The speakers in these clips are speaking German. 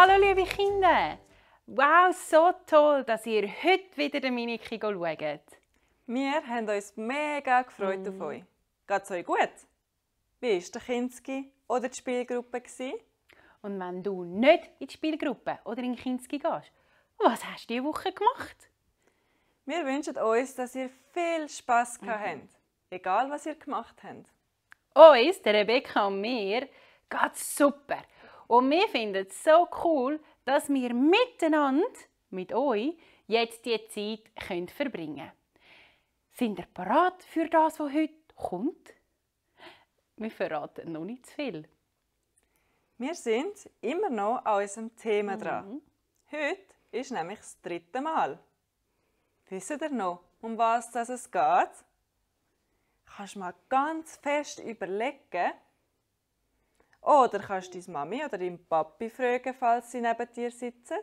Hallo liebe Kinder! Wow, so toll, dass ihr heute wieder den Miniki schaut. Wir haben uns mega gefreut auf euch. Geht's euch gut? Wie war der Kinski oder die Spielgruppe? Und wenn du nicht in die Spielgruppe oder in den Kinski gehst, was hast du diese Woche gemacht? Wir wünschen uns, dass ihr viel Spass habt, egal was ihr gemacht habt. Uns, der Rebecca und mir, geht's super. Und wir finden es so cool, dass wir miteinander, mit euch, jetzt die Zeit verbringen können. Sind ihr bereit für das, was heute kommt? Wir verraten noch nicht zu viel. Wir sind immer noch an unserem Thema dran. Heute ist nämlich das 3. Mal. Wisst ihr noch, um was es geht? Kannst du mal ganz fest überlegen. Oder kannst du deine Mami oder deinen Papi fragen, falls sie neben dir sitzen?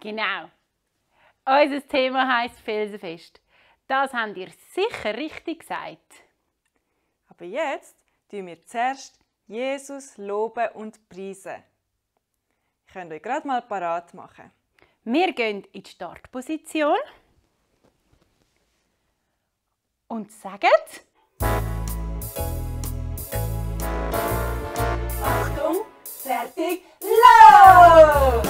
Genau. Unser Thema heisst Felsenfest. Das habt ihr sicher richtig gesagt. Aber jetzt tun wir zuerst Jesus loben und preisen. Ich könnt euch gerade mal parat machen. Wir gehen in die Startposition und sagen: Achtung, fertig, los!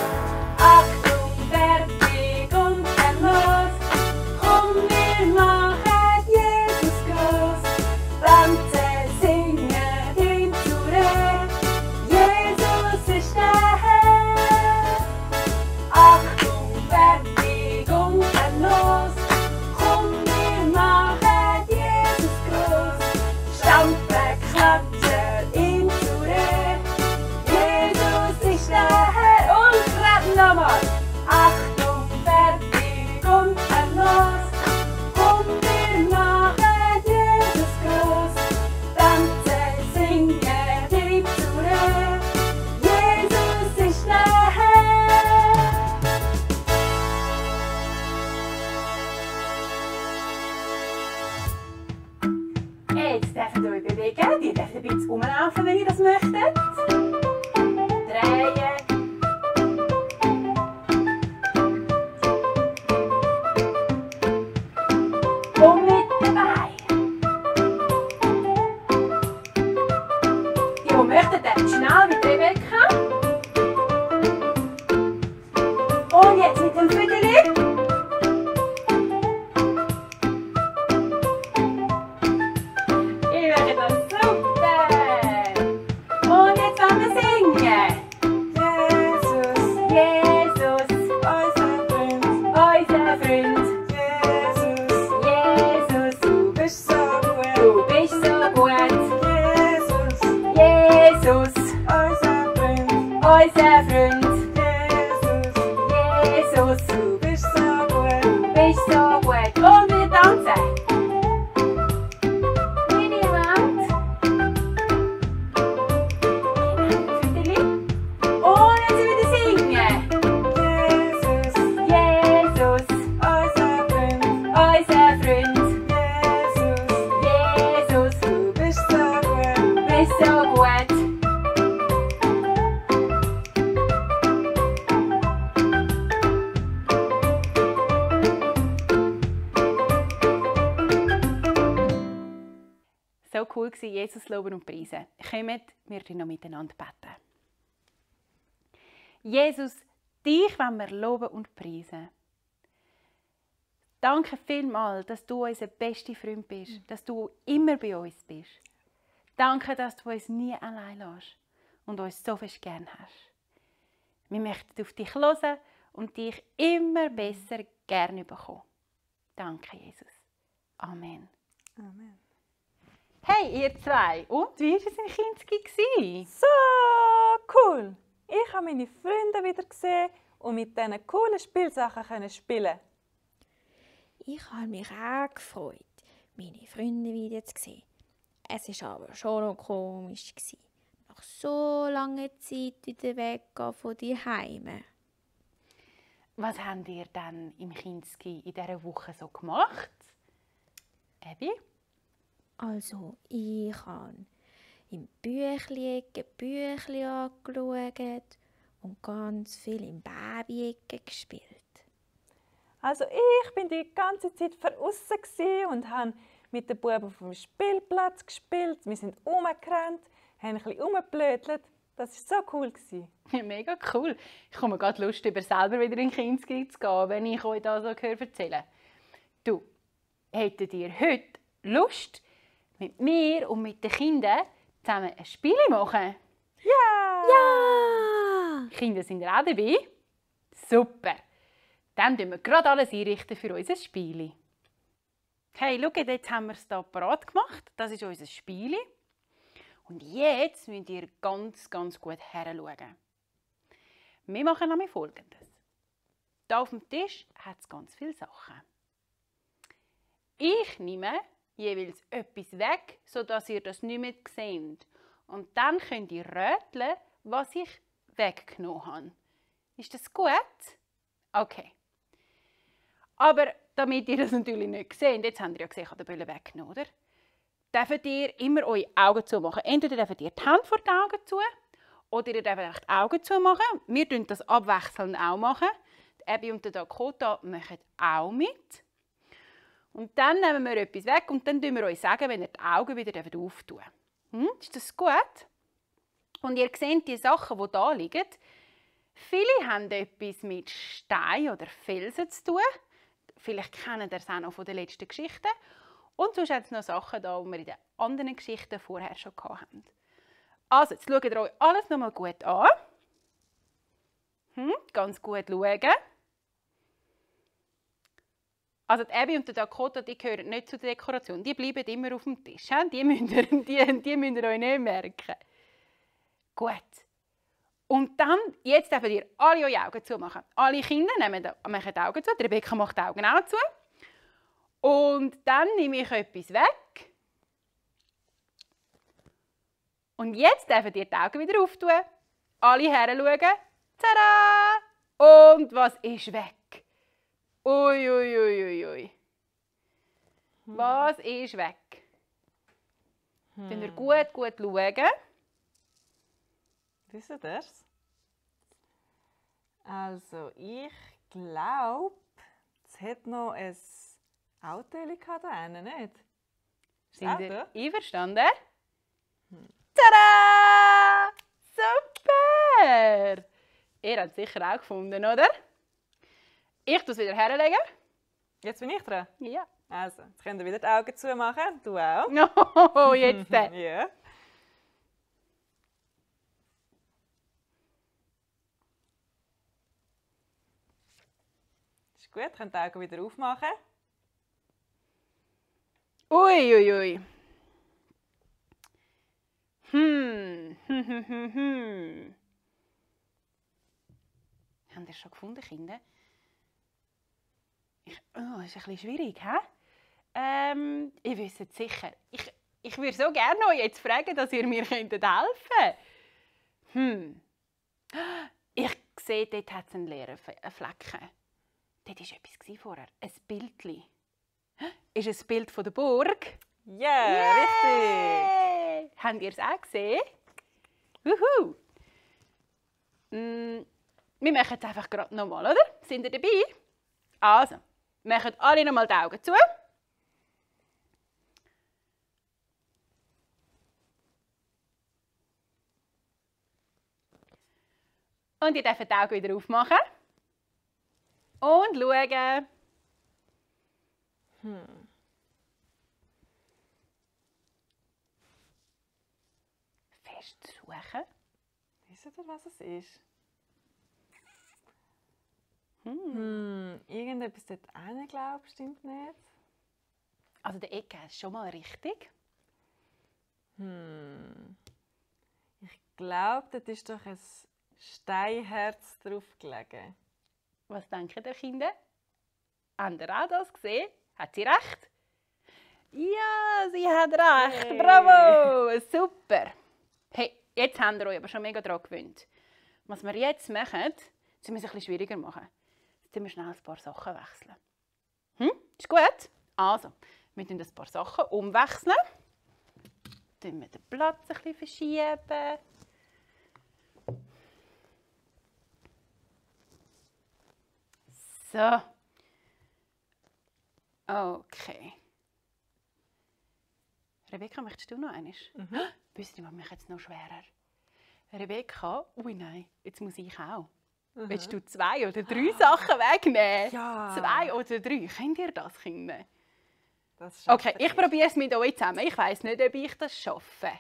Achtung, fertig und dann los! Komm, wir machen Jesus groß! Tanzen, singen, ihm zurecht! Jesus ist der Herr! Achtung, fertig und dann los! Komm, wir machen Jesus groß! Stampfen, klatschen, ihm zurecht! Jesus ist der Herr! Und gerade nochmal! Achtung, fertig und dann los! Komm, wir machen Jesus groß! Tanzen, singen, ihm zurecht! Jesus ist der Herr! Jetzt dürft ihr euch bewegen. Ihr dürft ein bisschen rumlaufen, wenn ihr das möchtet. Drehen. Und mit dabei. Die, die möchten, dürfen schnell mit Rebecca. Und jetzt mit dem Füdeli. Ihr macht das super! Und jetzt wollen wir singen! Jesus, Jesus, unser Freund. unser Freund! Jesus, Jesus, du bist so gut. du bist so gut! Jesus, Jesus, unser Freund. unser Freund! Jesus, Jesus, du bist so gut. du bist so gut! Und wir tanzen! In die Hand! Füdeli! Und jetzt wieder singen! Jesus, Jesus, unser Freund. unser Freund! Jesus, Jesus, du bist so gut. du bist so gut! So cool war Jesus loben und preisen. Kommt, wir noch miteinander beten. Jesus, dich wollen wir loben und preisen. Danke vielmals, dass du unser bester Freund bist, dass du immer bei uns bist. Danke, dass du uns nie allein lässt und uns so fest gern hast. Wir möchten auf dich hören und dich immer besser gern bekommen. Danke, Jesus. Amen. Amen. Hey, ihr zwei! Und wie war es in Kinski? So cool! Ich habe meine Freunde wieder gesehen und mit diesen coolen Spielsachen spielen. Ich habe mich auch gefreut, meine Freunde wieder zu sehen. Es war aber schon noch komisch, nach so langer Zeit wieder weggehen von die Heime. Was habt ihr dann im Kinski in dieser Woche so gemacht? Abby? Also, ich habe im Büchli-Ecke Büchli angeschaut und ganz viel im Baby-Ecke gespielt. Also ich bin die ganze Zeit draussen und habe mit den Buben auf dem Spielplatz gespielt. Wir sind rumgerannt, haben ein bisschen rumgeblödelt. Das war so cool. Mega cool. Ich komme gerade Lust, über selber wieder in Kinski zu gehen, wenn ich euch das so erzähle. Du, hättet ihr heute Lust, mit mir und mit den Kindern zusammen ein Spiel machen? Ja! Ja! Die Kinder sind auch dabei? Super! Dann richten wir gerade alles einrichten für unser Spiel. Hey, schaut, jetzt haben wir es hier parat gemacht. Das ist unser Spiel. Und jetzt müsst ihr ganz gut hinschauen. Wir machen nämlich Folgendes. Hier auf dem Tisch hat es ganz viele Sachen. Ich nehme jeweils etwas weg, sodass ihr das nicht mehr seht. Und dann könnt ihr rätseln, was ich weggenommen habe. Ist das gut? Okay. Aber damit ihr das natürlich nicht seht, jetzt habt ihr ja gesehen, ich habe den Böllen weggenommen, oder? Dürft ihr immer eure Augen zumachen. Entweder dürft ihr die Hände vor die Augen zu oder ihr dürft die Augen zumachen. Wir machen das abwechselnd auch. Die Abby und Dakota machen auch mit. Und dann nehmen wir etwas weg und dann sagen wir euch, wenn ihr die Augen wieder auftun dürft. Ist das gut? Und ihr seht die Sachen, die hier liegen. Viele haben etwas mit Stein oder Felsen zu tun. Vielleicht kennen ihr es auch noch von den letzten Geschichten. Und sonst hat es noch Sachen da, die wir in den anderen Geschichten vorher schon hatten. Also, jetzt schaut ihr euch alles nochmal gut an. Ganz gut schauen. Also die Abby und der Dakota, die gehören nicht zur Dekoration. Die bleiben immer auf dem Tisch. Die müsst ihr euch nicht merken. Gut. Und dann, jetzt dürft ihr alle eure Augen zumachen. Alle Kinder machen die Augen zu. Die Rebecca macht die Augen auch zu. Und dann nehme ich etwas weg. Und jetzt dürft ihr die Augen wieder auftun. Alle hinschauen. Tada! Und was ist weg? Ui. Was ist weg? Wenn ihr gut schauen. Wisst ihr das? Also, ich glaube, es hat noch ein Auto da hinten, nicht? Sind ihr einverstanden? Tada! Super! Ihr habt es sicher auch gefunden, oder? Ich tue es wieder herlegen. Jetzt bin ich dran? Ja. Also, jetzt könnt ihr wieder die Augen zumachen. Du auch. Oh, jetzt. Ja. Ist gut, könnt die Augen wieder aufmachen. Ui. Habt ihr es schon gefunden, Kinder? Ist ein bisschen schwierig, hä? Ich wüsste es sicher. Ich würde so gerne euch jetzt fragen, dass ihr mir helfen könnt. Ich sehe, dort hat es einen leeren Flecken. Dort war etwas vorher. Ein Bildchen. Ist ein Bild von der Burg? Ja, richtig. Habt ihr es auch gesehen? Wuhu! Wir machen es einfach gerade nochmal, oder? Sind ihr dabei? Also, machen alle nochmal die Augen zu. Und ihr dürft die Augen wieder aufmachen. Und schauen. Fest suchen. Wisst ihr, was es ist? Irgendetwas dort rein, glaube ich, stimmt nicht. Also der Ecke ist schon mal richtig. Ich glaube, dort ist doch ein Steinherz drauf gelegen. Was denken die Kinder? Habt ihr auch das gesehen? Hat sie recht? Ja, sie hat recht. Hey. Bravo! Super! Hey, jetzt habt ihr euch aber schon mega daran gewöhnt. Was wir jetzt machen, müssen wir es ein bisschen schwieriger machen. Jetzt müssen wir schnell ein paar Sachen wechseln. Ist gut? Also, wir müssen ein paar Sachen umwechseln. tun wir den Platz ein bisschen verschieben. So. Okay. Rebecca, möchtest du noch eines? Wisst ihr, was mich jetzt noch schwerer? Rebecca, ui nein, jetzt muss ich auch. Willst du 2 oder 3 Sachen wegnehmen? Ja. 2 oder 3, könnt ihr das, Kinder? Das Okay, schaffen ich wir. probiere es mit euch zusammen. Ich weiss nicht, ob ich das schaffe.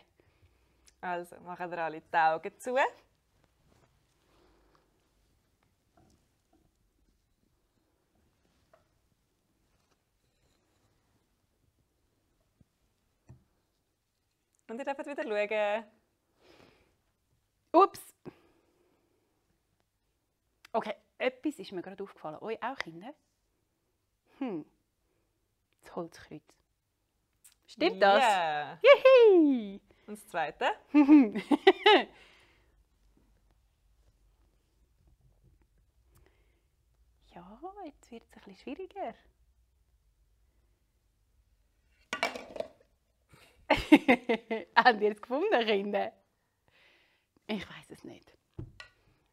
Also, machen wir alle die Augen zu. Und ihr dürft wieder schauen. Ups. Okay, etwas ist mir gerade aufgefallen. Euch auch, Kinder? Das Holzkreuz. Stimmt das? Ja. Juhu! Und das Zweite? Ja, jetzt wird es ein bisschen schwieriger. Habt ihr es gefunden, Kinder? Ich weiß es nicht.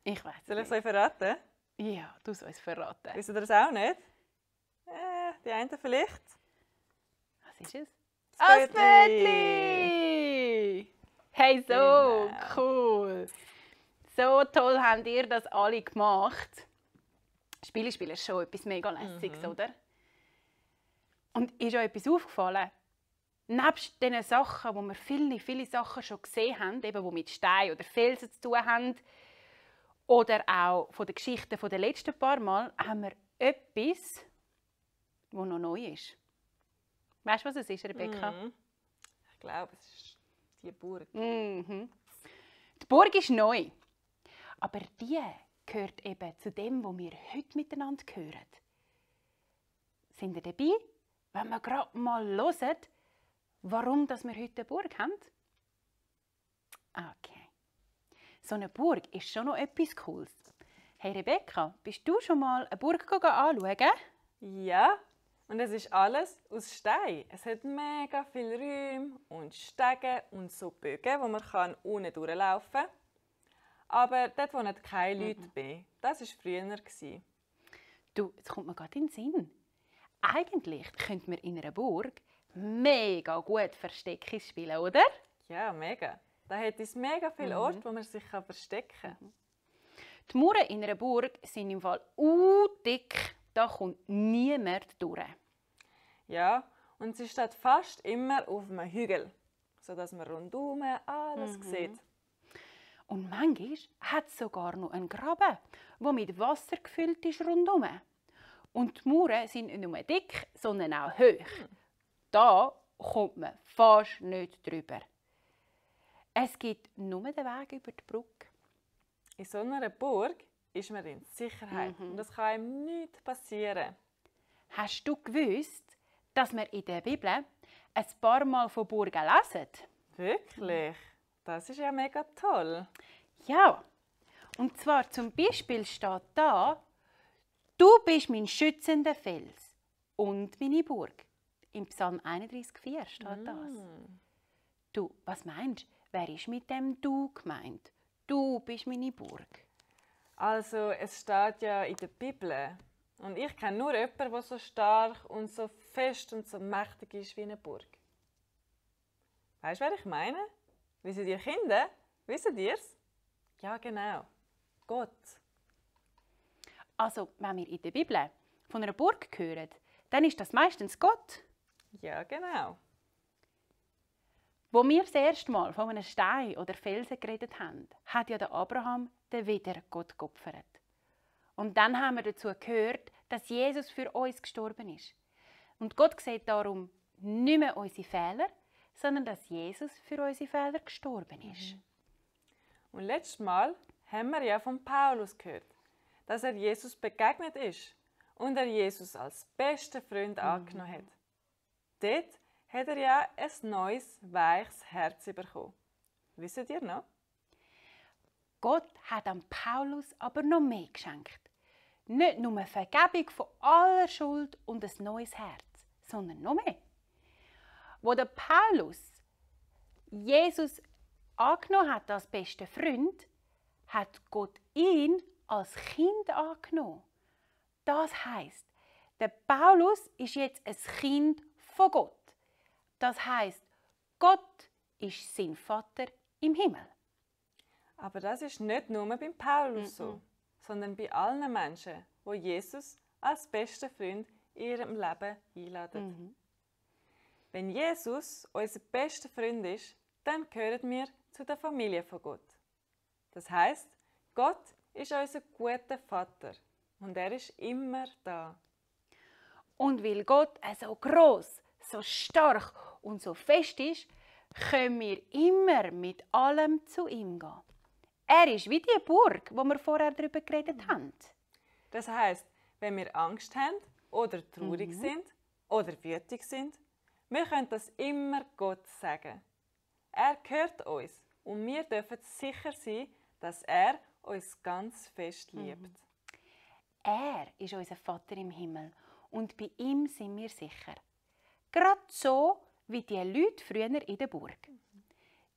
Ich weiß es Soll ich es nicht. euch verraten? Ja, du sollst es verraten. Wisst ihr das auch nicht? Die einen vielleicht. Was ist es? Das Ein Bötli. Bötli! Hey, so Genau. cool! So toll habt ihr das alle gemacht. Spielen ist schon etwas mega Lässiges, oder? Und ist euch etwas aufgefallen? Nebst diesen Sachen, wo wir viele Sachen schon gesehen haben, eben, die mit Steinen oder Felsen zu tun haben, oder auch von den Geschichten der letzten paar Mal, haben wir etwas, das noch neu ist. Weißt du, was es ist, Rebecca? Ich glaube, es ist die Burg. Mhm. Die Burg ist neu, aber die gehört eben zu dem, was wir heute miteinander hören. Sind ihr dabei, wenn wir gerade mal hören, warum wir heute eine Burg haben? Okay. So eine Burg ist schon noch etwas Cooles. Hey Rebecca, bist du schon mal eine Burg anschauen? Ja, und es ist alles aus Stein. Es hat mega viele Räume und Stege und so Bögen, wo man unten durchlaufen kann. Aber dort wohnen keine Leute mehr. Das war früher. Du, jetzt kommt mir gerade in den Sinn. Eigentlich könnte man in einer Burg mega gut Versteckis spielen, oder? Ja, mega. Da hat es mega viele Orte, wo man sich verstecken kann. Die Mauern in einer Burg sind im Fall dick. Da kommt niemand durch. Ja, und sie steht fast immer auf einem Hügel, sodass man rundum alles sieht. Und manchmal hat es sogar noch einen Graben, der mit Wasser gefüllt ist rundum. Und die Mauern sind nicht nur dick, sondern auch hoch. Da kommt man fast nicht drüber. Es gibt nur den Weg über die Brücke. In so einer Burg ist man in Sicherheit und es kann einem nichts passieren. Hast du gewusst, dass wir in der Bibel ein paar Mal von Burgen lesen? Wirklich? Das ist ja mega toll. Ja. Und zwar zum Beispiel steht da: Du bist mein schützender Fels und meine Burg. Im Psalm 31,4 steht das. Du, was meinst du? Wer ist mit dem Du gemeint? Du bist meine Burg. Also, es steht ja in der Bibel. Und ich kenne nur jemanden, der so stark und so fest und so mächtig ist wie eine Burg. Weißt du, wer ich meine? Wisst ihr Kinder? Wisst ihr es? Ja, genau. Gott. Also, wenn wir in der Bibel von einer Burg hören, dann ist das meistens Gott. Ja, genau. Wo wir das erste Mal von einem Stein oder Felsen geredet haben, hat ja der Abraham den wieder Gott geopfert. Und dann haben wir dazu gehört, dass Jesus für uns gestorben ist. Und Gott sieht darum nicht mehr unsere Fehler, sondern dass Jesus für unsere Fehler gestorben ist. Und letztes Mal haben wir ja von Paulus gehört, dass er Jesus begegnet ist und er Jesus als besten Freund angenommen hat. Dort hat er ja ein neues, weiches Herz bekommen. Wisst ihr noch? Gott hat an Paulus aber noch mehr geschenkt. Nicht nur eine Vergebung von aller Schuld und ein neues Herz, sondern noch mehr. Wo der Paulus Jesus angenommen hat als besten Freund, hat Gott ihn als Kind angenommen. Das heisst, der Paulus ist jetzt ein Kind von Gott. Das heisst, Gott ist sein Vater im Himmel. Aber das ist nicht nur beim Paulus so, sondern bei allen Menschen, die Jesus als besten Freund in ihrem Leben einladen. Wenn Jesus unser bester Freund ist, dann gehören wir zu der Familie von Gott. Das heisst, Gott ist unser guter Vater und er ist immer da. Und weil Gott so gross, so stark und so fest ist, können wir immer mit allem zu ihm gehen. Er ist wie die Burg, wo wir vorher darüber geredet haben. Das heisst, wenn wir Angst haben oder traurig sind oder wütig sind, wir können das immer Gott sagen. Er gehört uns und wir dürfen sicher sein, dass er uns ganz fest liebt. Er ist unser Vater im Himmel und bei ihm sind wir sicher. Gerade so wie die Leute früher in der Burg.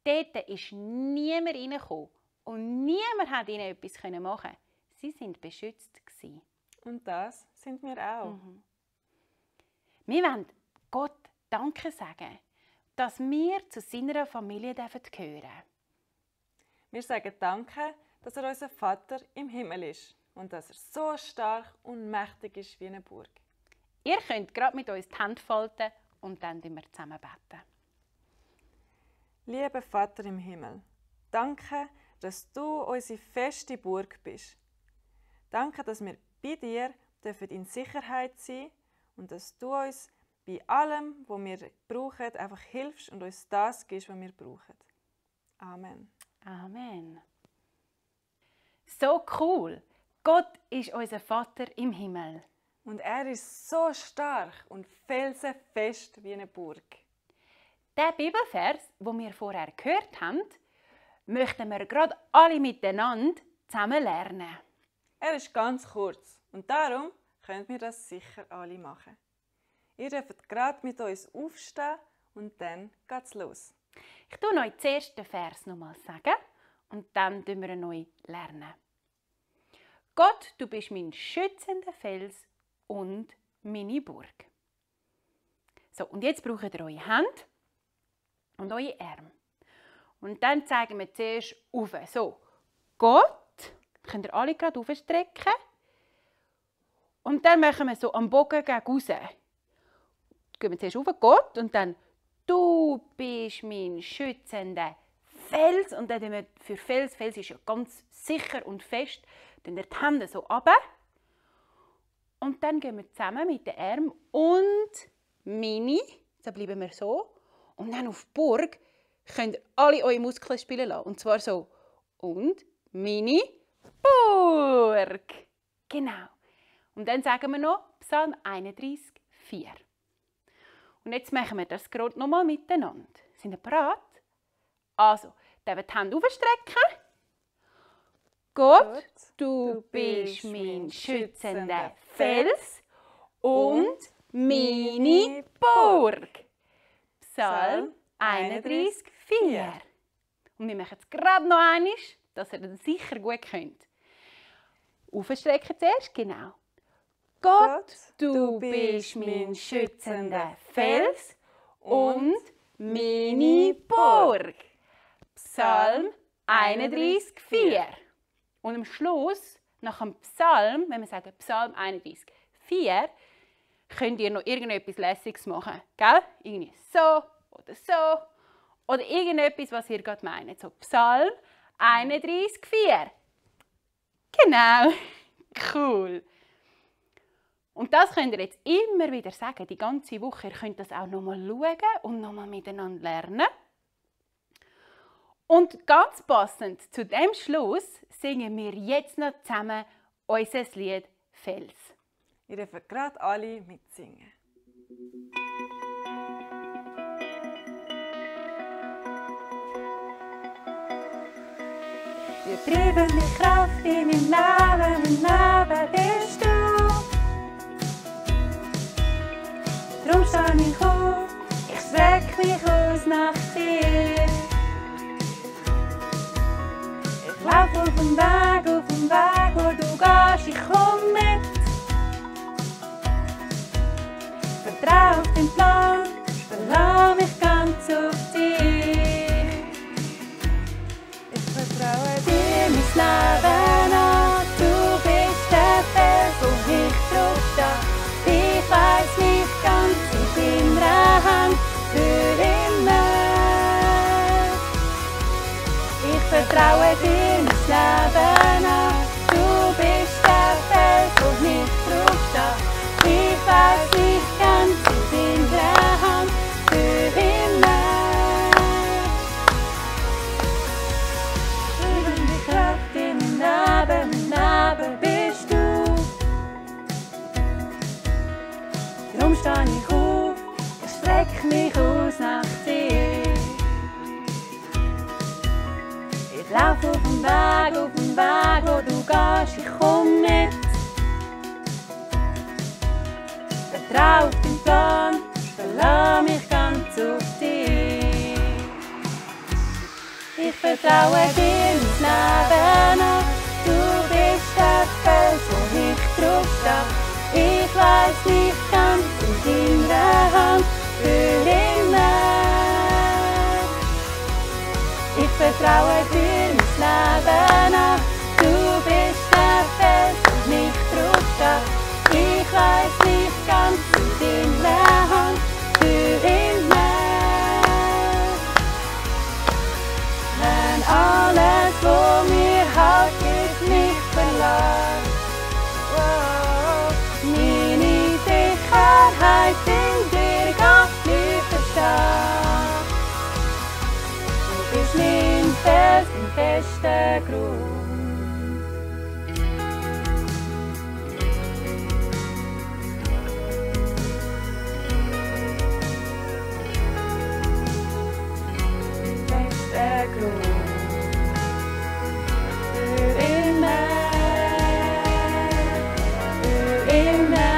Dort ist niemand reingekommen und niemand hat ihnen etwas machen. Sie waren beschützt. Und das sind wir auch. Wir wollen Gott Danke sagen, dass wir zu seiner Familie gehören dürfen. Wir sagen Danke, dass er unser Vater im Himmel ist und dass er so stark und mächtig ist wie eine Burg. Ihr könnt gerade mit uns die Hände falten und dann beten wir zusammen. Lieber Vater im Himmel, danke, dass du unsere feste Burg bist. Danke, dass wir bei dir in Sicherheit sein dürfen und dass du uns bei allem, was wir brauchen, einfach hilfst und uns das gibst, was wir brauchen. Amen. Amen. So cool! Gott ist unser Vater im Himmel. Und er ist so stark und felsenfest wie eine Burg. Der Bibelvers, den wir vorher gehört haben, möchten wir gerade alle miteinander zusammen lernen. Er ist ganz kurz und darum können wir das sicher alle machen. Ihr dürft gerade mit uns aufstehen und dann geht's los. Ich tue euch zuerst den Vers nochmal sagen und dann lernen wir ihn neu lernen. Gott, du bist mein schützender Fels und meine Burg. So, und jetzt braucht ihr eure Hände und eure Arme. Und dann zeigen wir zuerst auf. So, Gott, könnt ihr alle gerade aufstrecken. Und dann machen wir so am Bogen gegen raus. Gehen wir zuerst auf Gott und dann du bist mein schützender Fels. Und dann wir für Fels ist ja ganz sicher und fest, dann die Hände so runter. Und dann gehen wir zusammen mit den Armen und meine, so bleiben wir so. Und dann auf die Burg könnt ihr alle eure Muskeln spielen lassen. Und zwar so. Und meine Burg. Genau. Und dann sagen wir noch Psalm 31, 4. Und jetzt machen wir das gerade nochmal miteinander. Sind ihr bereit? Also, dann die Hände aufstrecken. Gott, du bist mein schützender Fels und meine Burg. Psalm 31, 4. Und wir machen es gerade noch einmal, dass ihr das sicher gut könnt. Aufstrecken zuerst, genau. Gott, du bist mein schützender Fels und meine Burg. Psalm 31, 4. Und am Schluss, nach dem Psalm, wenn wir sagen Psalm 31, 4, könnt ihr noch irgendetwas Lässiges machen. Gell? Irgendwie so oder irgendetwas, was ihr gerade meint. So Psalm 31, 4. Genau. Cool. Und das könnt ihr jetzt immer wieder sagen, die ganze Woche. Ihr könnt das auch nochmal schauen und nochmal miteinander lernen. Und ganz passend zu dem Schluss singen wir jetzt noch zusammen unser Lied Fels. Ihr dürft gerade alle mitsingen. Wir treiben mit Kraft in meinem Leben bist du. Drum stehe ich auf, ich streck mich aus nach dir. laufe auf dem Weg, wo du gehst, ich komm mit. Vertrau auf den Plan, verlass mich ganz auf dich. Ich vertraue dir. Dir mein Leben an, du bist der Fels, wo ich drauf stehe. Ich weiss mich ganz in deiner Hand für immer. Ich vertraue dir mein Leben an, du bist der Fels, wo ich drauf stehe. Ich weiss mich ganz in deiner Hand für immer. Die Kraft im Leben bist du. Darum stehe ich auf, ich strecke mich aus nach dir. Ich laufe auf dem Weg, wo du gehst, ich komm mit. Vertrau auf den Plan, verlass mich ganz auf dich. Ich vertraue dir mein Leben an, du bist der Fels, wo ich drauf stehe. Ich weiss mich ganz in deiner Hand für immer. Ich vertraue dir mein Leben an, du bist der Fels, wo ich drauf stehe. Ich weiss mich ganz in deiner Hand für immer. Wenn alles, wo mir halt ist, mich verlässt. Meine Sicherheit in dir geht nicht verstehen. Du bist mein Fels, mein fester Grund. Fester Grund. Für immer. Für immer.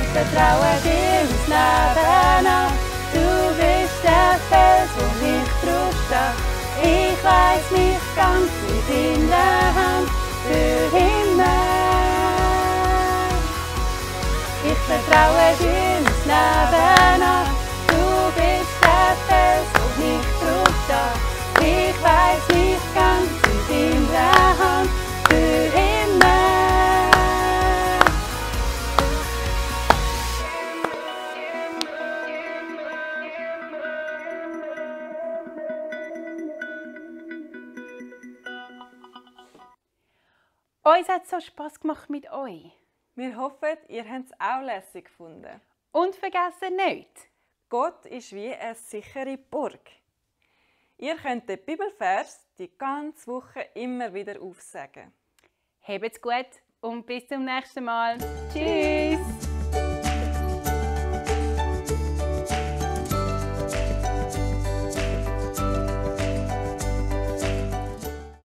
Ich vertraue dir mein Leben an. Du bist der Fels, wo ich drauf stehe. Ich weiss mich ganz in deiner Hand für immer. Ich vertraue dir mein Leben an. Du bist der Fels, wo ich drauf stehe. Ich weiss mich ganz in deiner Hand für immer. Uns hat so Spass gemacht mit euch. Wir hoffen, ihr habt es auch lässig gefunden. Und vergessen nicht, Gott ist wie eine sichere Burg. Ihr könnt den Bibelvers die ganze Woche immer wieder aufsagen. habt's gut und bis zum nächsten Mal. Tschüss!